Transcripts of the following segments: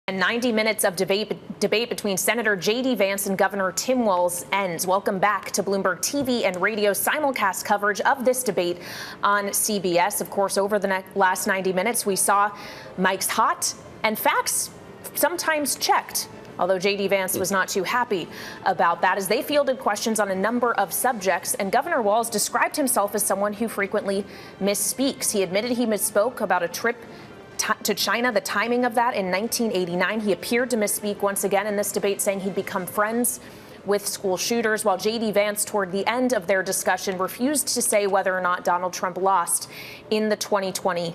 And 90 minutes of debate between Senator J.D. Vance and Governor Tim Walz ends. Welcome back to Bloomberg TV and radio simulcast coverage of this debate on CBS. Of course, over the last 90 minutes, we saw mics hot and facts sometimes checked, although J.D. Vance was not too happy about that, as they fielded questions on a number of subjects. And Governor Walz described himself as someone who frequently misspeaks. He admitted he misspoke about a trip to China, the timing of that in 1989. He appeared to misspeak once again in this debate, saying he'd become friends with school shooters, while J.D. Vance, toward the end of their discussion, refused to say whether or not Donald Trump lost in the 2020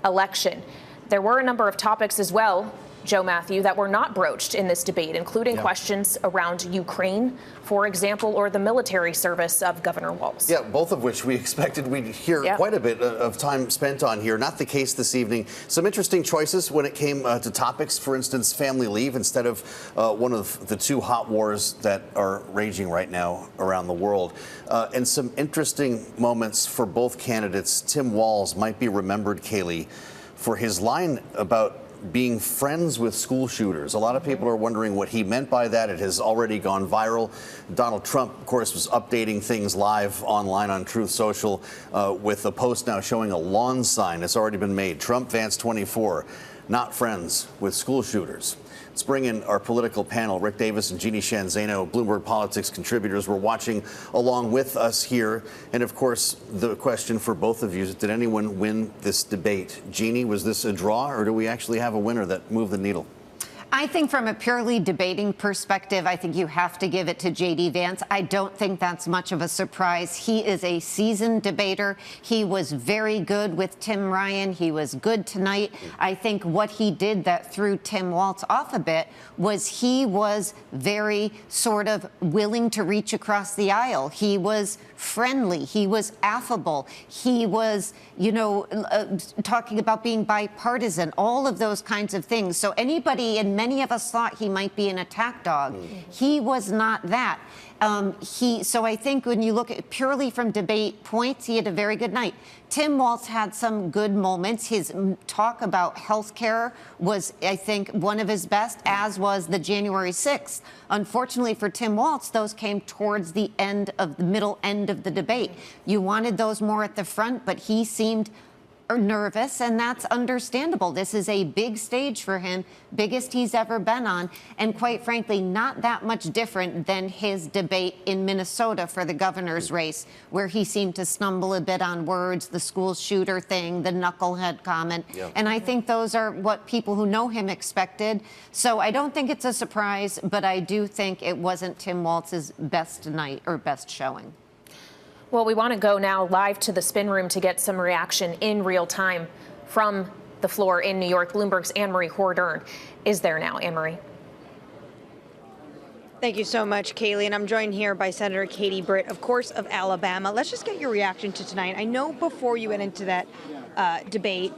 election. There were a number of topics as well, Joe Matthew, that were not broached in this debate, including questions around Ukraine, for example, or the military service of Governor Walz. Yeah, both of which we expected we'd hear quite a bit of time spent on here. Not the case this evening. Some interesting choices when it came to topics, for instance, family leave instead of one of the two hot wars that are raging right now around the world. And some interesting moments for both candidates. Tim Walz might be remembered, Kaylee, for his line about being friends with school shooters. A lot of people are wondering what he meant by that. It has already gone viral. Donald Trump, of course, was updating things live online on Truth Social with a post now showing a lawn sign that's already been made. Trump, Vance 24, not friends with school shooters. Let's bring in our political panel. Rick Davis and Jeanne Bloomberg Politics contributors, were watching along with us here. And of course, the question for both of you is, did anyone win this debate? Jeanne, was this a draw, or do we actually have a winner that moved the needle? I think from a purely debating perspective, I think you have to give it to J.D. Vance. I don't think that's much of a surprise. He is a seasoned debater. He was very good with Tim Ryan. He was good tonight. I think what he did that threw Tim Walz off a bit was he was very sort of willing to reach across the aisle. He was friendly. He was affable. He was, talking about being bipartisan, all of those kinds of things. So anybody, and many of us thought he might be an attack dog. He was not that. So I think when you look at purely from debate points, he had a very good night. Tim Walz had some good moments. His talk about health care was, I think, one of his best, as was the January 6th. Unfortunately for Tim Walz, those came towards the middle end of the debate. You wanted those more at the front, but he seemed nervous, and that's understandable. This is a big stage for him, biggest he's ever been on, and quite frankly, not that much different than his debate in Minnesota for the governor's race, where he seemed to stumble a bit on words, the school shooter thing, the knucklehead comment. And I think those are what people who know him expected. So I don't think it's a surprise, but I do think it wasn't Tim Walz's best night or best showing. Well, we want to go now live to the spin room to get some reaction in real time from the floor in New York. Bloomberg's Anne-Marie Hordern is there now. Anne-Marie. Thank you so much, Kaylee. And I'm joined here by Senator Katie Britt, of course, of Alabama. Let's just get your reaction to tonight. I know before you went into that debate,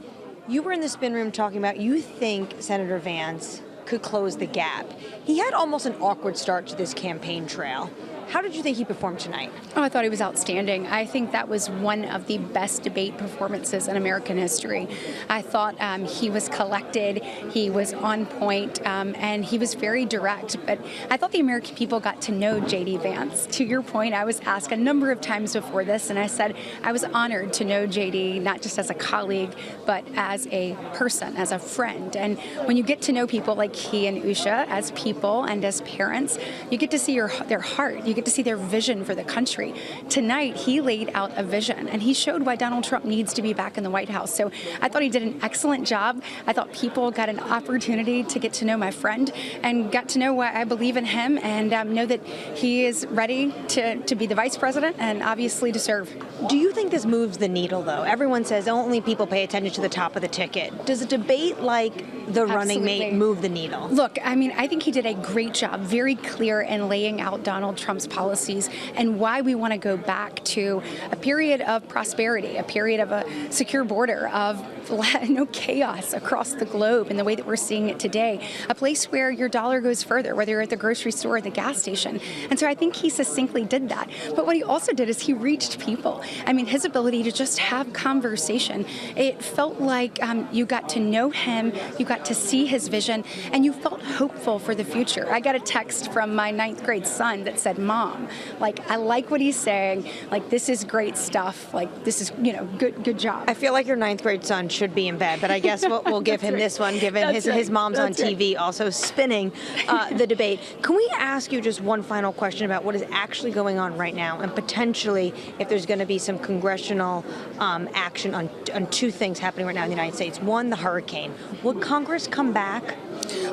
you were in the spin room talking about you think Senator Vance could close the gap. He had almost an awkward start to this campaign trail. How did you think he performed tonight? Oh, I thought he was outstanding. I think that was one of the best debate performances in American history. I thought he was collected, he was on point, and he was very direct. But I thought the American people got to know J.D. Vance. To your point, I was asked a number of times before this, and I said I was honored to know J.D. not just as a colleague, but as a person, as a friend. And when you get to know people like he and Usha as people and as parents, you get to see their heart. You get to see their vision for the country. Tonight, he laid out a vision, and he showed why Donald Trump needs to be back in the White House. So I thought he did an excellent job. I thought people got an opportunity to get to know my friend and got to know why I believe in him and know that he is ready to be the vice president and obviously to serve. Do you think this moves the needle, though? Everyone says only people pay attention to the top of the ticket. Does a debate like the running mate move the needle? Look, I mean, I think he did a great job, very clear in laying out Donald Trump's policies and why we want to go back to a period of prosperity, a period of a secure border, of no chaos across the globe in the way that we're seeing it today. A place where your dollar goes further, whether you're at the grocery store or the gas station. And so I think he succinctly did that. But what he also did is he reached people. I mean, his ability to just have conversation. It felt like you got to know him, you got to see his vision, and you felt hopeful for the future. I got a text from my 9th grade son that said, "Mom, like, I like what he's saying. Like, this is great stuff. Like, this is, good job." I feel like your 9th grade son should be in bed, but I guess we'll give him this one, given his mom's on TV also spinning the debate. Can we ask you just one final question about what is actually going on right now, and potentially if there's going to be some congressional action on two things happening right now in the United States? One, the hurricane. Would Congress come back?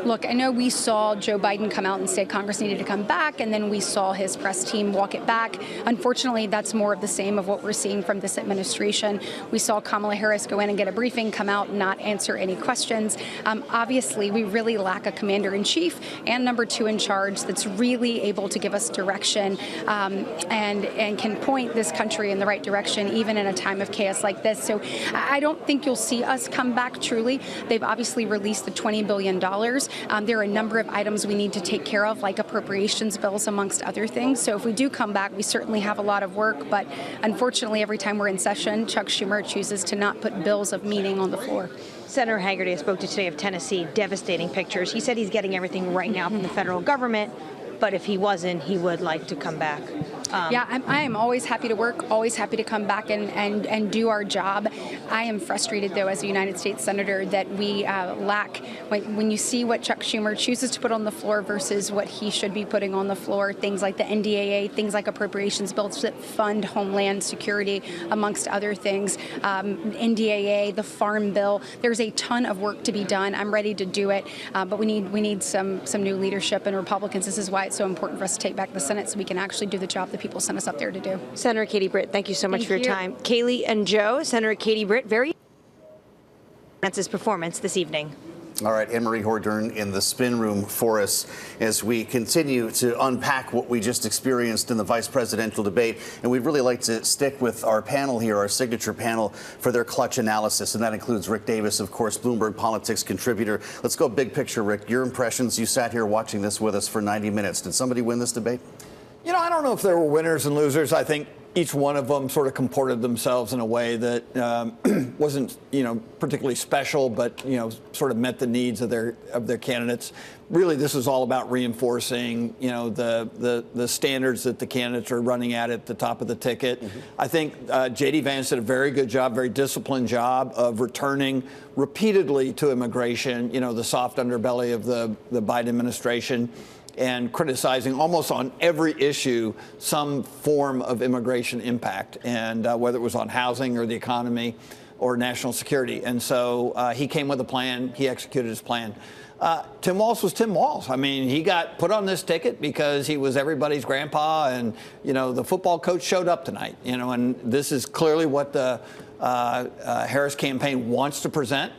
Look, I know we saw Joe Biden come out and say Congress needed to come back, and then we saw his press team walk it back. Unfortunately, that's more of the same of what we're seeing from this administration. We saw Kamala Harris go in and get a briefing, come out, not answer any questions. Obviously, we really lack a commander-in-chief and number 2 in charge that's really able to give us direction and can point this country in the right direction, even in a time of chaos like this. So I don't think you'll see us come back truly. They've obviously released the $20 billion. There are a number of items we need to take care of, like appropriations bills, amongst other things. So if we do come back, we certainly have a lot of work. But unfortunately, every time we're in session, Chuck Schumer chooses to not put bills of meaning on the floor. Senator Hagerty, I spoke to today of Tennessee, devastating pictures. He said he's getting everything right now from the federal government, but if he wasn't, he would like to come back. I am always happy to work, always happy to come back and do our job. I am frustrated, though, as a United States Senator, that we lack, when you see what Chuck Schumer chooses to put on the floor versus what he should be putting on the floor, things like the NDAA, things like appropriations bills that fund Homeland Security, amongst other things, NDAA, the Farm Bill. There's a ton of work to be done. I'm ready to do it, but we need some new leadership, and Republicans. This is why it's so important for us to take back the Senate so we can actually do the job that people sent us up there to do. Senator Katie Britt, thank you so much for your time. Kaylee and Joe, Senator Katie Britt, Vance's performance this evening. All right, Anne-Marie Hordern in the spin room for us as we continue to unpack what we just experienced in the vice presidential debate. And we'd really like to stick with our panel here, our signature panel, for their clutch analysis. And that includes Rick Davis, of course, Bloomberg Politics contributor. Let's go big picture, Rick. Your impressions, you sat here watching this with us for 90 minutes. Did somebody win this debate? I don't know if there were winners and losers. I think each one of them sort of comported themselves in a way that wasn't, particularly special, but, sort of met the needs of their candidates. Really, this is all about reinforcing, the standards that the candidates are running at the top of the ticket. Mm-hmm. I think J.D. Vance did a very good job, very disciplined job of returning repeatedly to immigration, the soft underbelly of the Biden administration, and criticizing almost on every issue some form of immigration impact, and whether it was on housing or the economy or national security. And so he came with a plan. He executed his plan. Tim Walz was Tim Walz. I mean, he got put on this ticket because he was everybody's grandpa, and, the football coach showed up tonight, and this is clearly what the Harris campaign wants to present.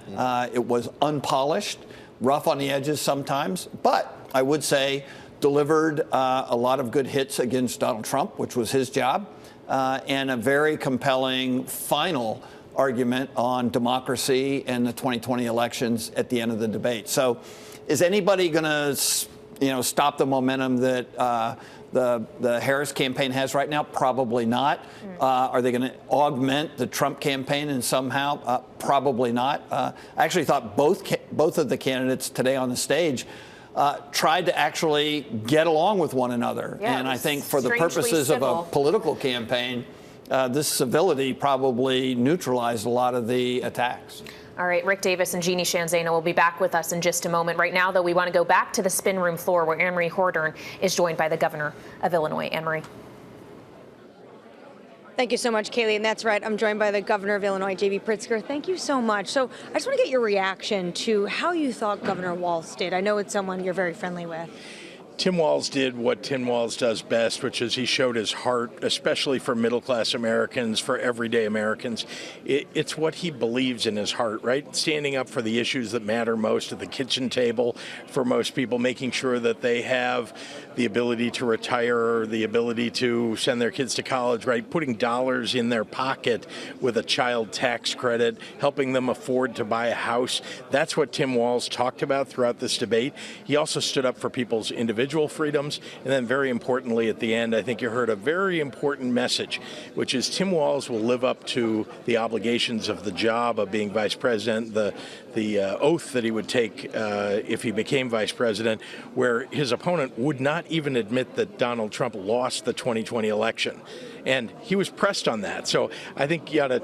It was unpolished, rough on the edges sometimes, but I would say delivered a lot of good hits against Donald Trump, which was his job, and a very compelling final argument on democracy and the 2020 elections at the end of the debate. So is anybody going to, stop the momentum that the Harris campaign has right now? Probably not. Are they going to augment the Trump campaign and somehow? Probably not. I actually thought both of the candidates today on the stage tried to actually get along with one another. Yeah, and I think for the purposes of a political campaign, this civility probably neutralized a lot of the attacks. All right, Rick Davis and Jeanne Shanzana will be back with us in just a moment. Right now, though, we want to go back to the spin room floor where Anne-Marie Hordern is joined by the governor of Illinois. Anne-Marie. Thank you so much, Kaylee. And that's right, I'm joined by the governor of Illinois, J.B. Pritzker. Thank you so much. So I just want to get your reaction to how you thought Governor Walz did. I know it's someone you're very friendly with. Tim Walz did what Tim Walz does best, which is he showed his heart, especially for middle-class Americans, for everyday Americans. It's what he believes in his heart, right? Standing up for the issues that matter most at the kitchen table for most people, making sure that they have the ability to retire, the ability to send their kids to college, right? Putting dollars in their pocket with a child tax credit, helping them afford to buy a house. That's what Tim Walz talked about throughout this debate. He also stood up for people's individual freedoms. And then very importantly, at the end, I think you heard a very important message, which is Tim Walz will live up to the obligations of the job of being vice president, the oath that he would take if he became vice president, where his opponent would not even admit that Donald Trump lost the 2020 election. And he was pressed on that. So I think you ought to,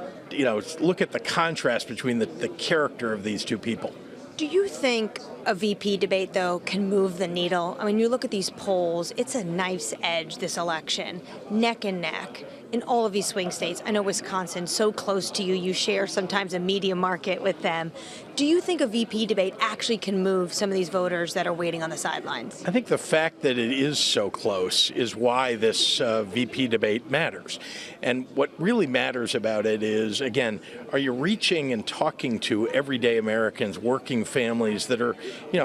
look at the contrast between the character of these two people. Do you think a VP debate, though, can move the needle? I mean, you look at these polls, it's a knife's edge, this election, neck and neck in all of these swing states. I know Wisconsin, so close to you, you share sometimes a media market with them. Do you think a VP debate actually can move some of these voters that are waiting on the sidelines? I think the fact that it is so close is why this VP debate matters. And what really matters about it is, again, are you reaching and talking to everyday Americans, working families that are,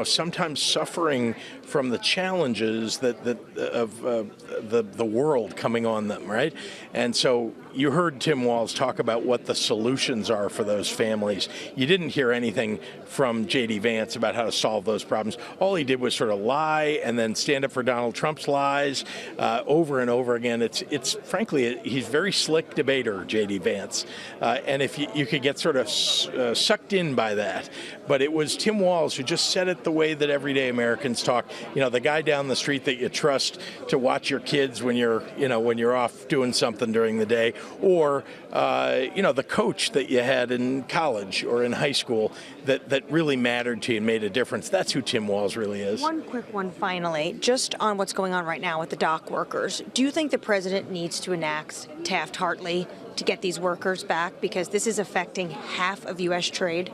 sometimes suffering from the challenges of the world coming on them, right? And so you heard Tim Walz talk about what the solutions are for those families. You didn't hear anything from J.D. Vance about how to solve those problems. All he did was sort of lie and then stand up for Donald Trump's lies over and over again. It's frankly, he's a very slick debater, J.D. Vance. And if you could get sort of sucked in by that. But it was Tim Walz who just said it the way that everyday Americans talk. The guy down the street that you trust to watch your kids when you're off doing something during the day, or the coach that you had in college or in high school that really mattered to you and made a difference. That's who Tim Walz really is. One quick one finally, just on what's going on right now with the dock workers. Do you think the president needs to enact Taft-Hartley to get these workers back, because this is affecting half of U.S. trade?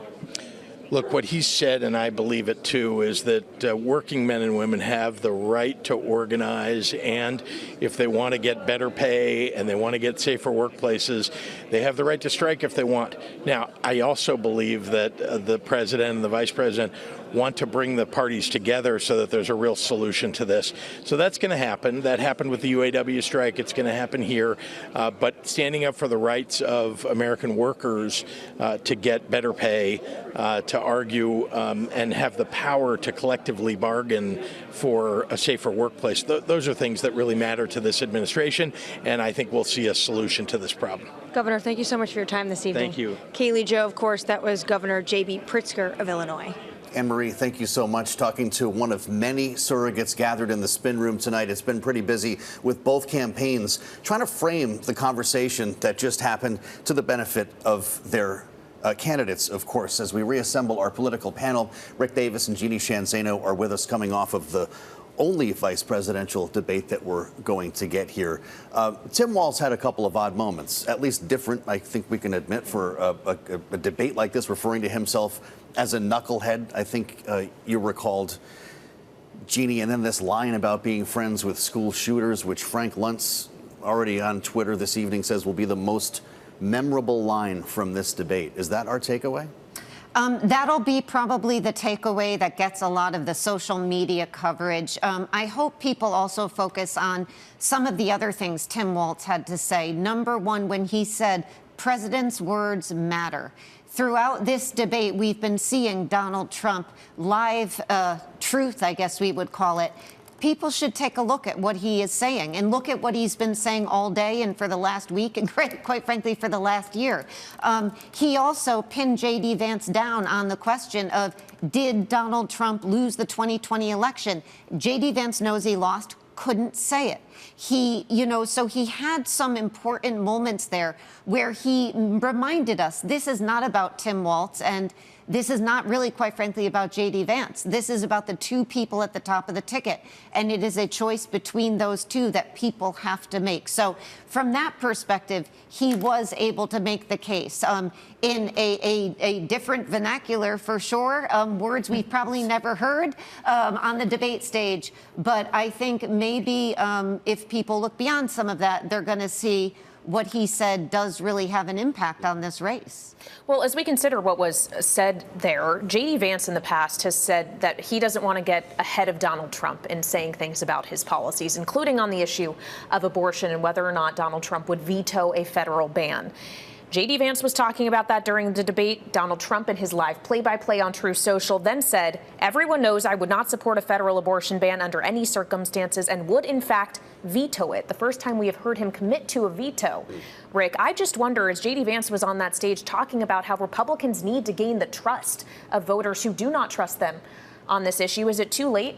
Look, what he said, and I believe it too, is that working men and women have the right to organize, and if they want to get better pay and they want to get safer workplaces, they have the right to strike if they want. Now, I also believe that the president and the vice president want to bring the parties together so that there's a real solution to this. So that's going to happen. That happened with the UAW strike. It's going to happen here. But standing up for the rights of American workers to get better pay, to argue and have the power to collectively bargain for a safer workplace, those are things that really matter to this administration, and I think we'll see a solution to this problem. Governor, thank you so much for your time this evening. Thank you. Kaylee, Joe, of course, that was Governor J.B. Pritzker of Illinois. Anne-Marie, thank you so much. Talking to one of many surrogates gathered in the spin room tonight. It's been pretty busy with both campaigns trying to frame the conversation that just happened to the benefit of their candidates, of course. As we reassemble our political panel, Rick Davis and Jeanne are with us, coming off of the only vice presidential debate that we're going to get here. Tim Walz had a couple of odd moments, at least different, I think we can admit, for a debate like this, referring to himself as a knucklehead. I think you recalled, Jeanne, and then this line about being friends with school shooters, which Frank Luntz, already on Twitter this evening, says will be the most memorable line from this debate. Is that our takeaway? That'll be probably the takeaway that gets a lot of the social media coverage. I hope people also focus on some of the other things Tim Walz had to say. Number one, when he said, "President's words matter." Throughout this debate, we've been seeing Donald Trump live truth, I guess we would call it. People should take a look at what he is saying and look at what he's been saying all day and for the last week and quite frankly for the last year. He also pinned J.D. Vance down on the question of, did Donald Trump lose the 2020 election? J.D. Vance knows he lost, couldn't say it. So he had some important moments there where he reminded us this is not about Tim Walz, and this is not really, quite frankly, about J.D. Vance. This is about the two people at the top of the ticket. And it is a choice between those two that people have to make. So from that perspective, he was able to make the case in a different vernacular, for sure, words we've probably never heard on the debate stage. But I think maybe if people look beyond some of that, they're going to see what he said does really have an impact on this race. Well, as we consider what was said there, J.D. Vance in the past has said that he doesn't want to get ahead of Donald Trump in saying things about his policies, including on the issue of abortion and whether or not Donald Trump would veto a federal ban. J.D. Vance was talking about that during the debate. Donald Trump, in his live play-by-play on Truth Social, then said, "Everyone knows I would not support a federal abortion ban under any circumstances and would, in fact, veto it." The first time we have heard him commit to a veto. Rick, I just wonder, as J.D. Vance was on that stage talking about how Republicans need to gain the trust of voters who do not trust them on this issue, is it too late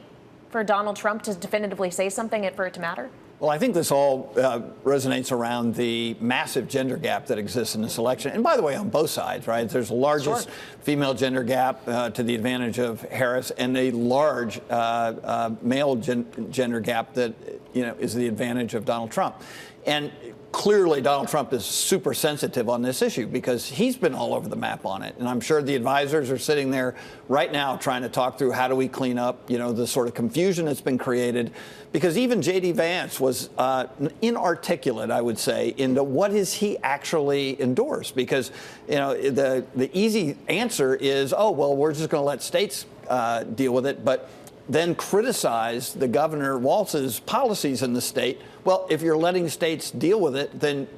for Donald Trump to definitively say something and for it to matter? Well, I think this all resonates around the massive gender gap that exists in this election. And by the way, on both sides, right? There's the largest female gender gap to the advantage of Harris, and a large male gender gap that is the advantage of Donald Trump. And clearly, Donald Trump is super sensitive on this issue because he's been all over the map on it. And I'm sure the advisors are sitting there right now trying to talk through how do we clean up, the sort of confusion that's been created. Because even J.D. Vance was inarticulate, I would say, into what is he actually endorsed. Because, the easy answer is, oh, well, we're just going to let states deal with it. But then criticize the governor Walz's policies in the state. Well, if you're letting states deal with it, then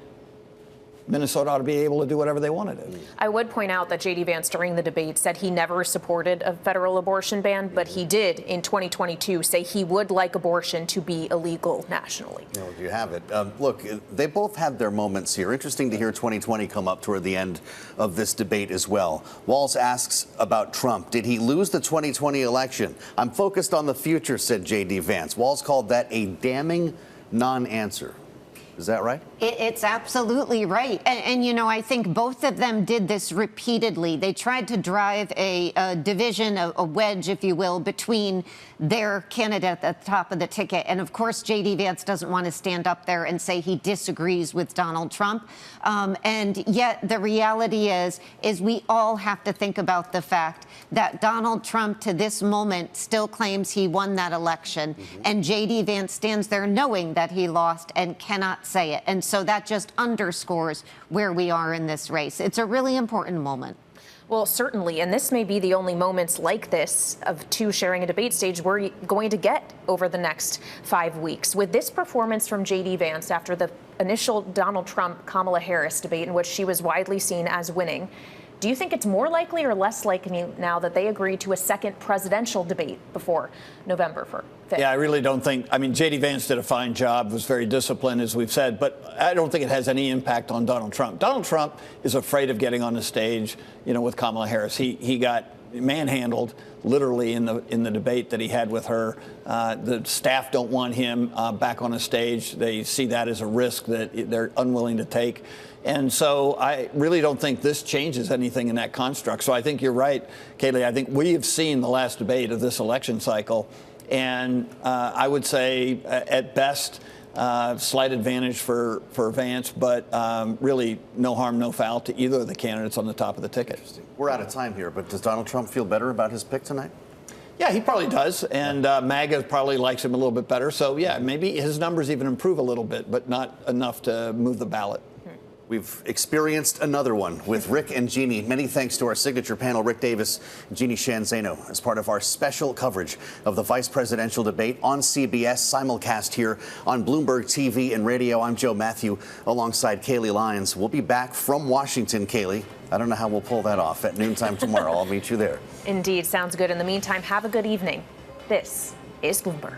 Minnesota ought to be able to do whatever they want to do. I would point out that J.D. Vance during the debate said he never supported a federal abortion ban, but he did in 2022 say he would like abortion to be illegal nationally. Well, you have it. Look, they both had their moments here. Interesting to hear 2020 come up toward the end of this debate as well. Walz asks about Trump. Did he lose the 2020 election? I'm focused on the future, said J.D. Vance. Walz called that a damning non-answer. Is that right? It's absolutely right. And I think both of them did this repeatedly. They tried to drive a division, a wedge, if you will, between their candidate at the top of the ticket. And of course, J.D. Vance doesn't want to stand up there and say he disagrees with Donald Trump. And yet the reality is we all have to think about the fact that Donald Trump to this moment still claims he won that election. And J.D. Vance stands there knowing that he lost and cannot say it. And so that just underscores where we are in this race. It's a really important moment. Well, certainly, and this may be the only moments like this of two sharing a debate stage we're going to get over the next 5 weeks. With this performance from J.D. Vance after the initial Donald Trump-Kamala Harris debate in which she was widely seen as winning, do you think it's more likely or less likely now that they agree to a second presidential debate before November 5th? Yeah, I really don't think. I mean, J.D. Vance did a fine job, was very disciplined, as we've said, but I don't think it has any impact on Donald Trump. Donald Trump is afraid of getting on the stage, with Kamala Harris. He got manhandled literally in the debate that he had with her. The staff don't want him back on a stage. They see that as a risk that they're unwilling to take. And so I really don't think this changes anything in that construct. So I think you're right, Kayleigh. I think we have seen the last debate of this election cycle. And I would say, at best, slight advantage for Vance, but really no harm, no foul to either of the candidates on the top of the ticket. We're out of time here, but does Donald Trump feel better about his pick tonight? Yeah, he probably does, and MAGA probably likes him a little bit better. So, yeah, maybe his numbers even improve a little bit, but not enough to move the ballot. We've experienced another one with Rick and Jeanne. Many thanks to our signature panel, Rick Davis and Jeanne Sheehan, as part of our special coverage of the vice presidential debate on CBS, simulcast here on Bloomberg TV and radio. I'm Joe Matthew alongside Kayleigh Lyons. We'll be back from Washington, Kayleigh. I don't know how we'll pull that off at noontime tomorrow. I'll meet you there. Indeed. Sounds good. In the meantime, have a good evening. This is Bloomberg.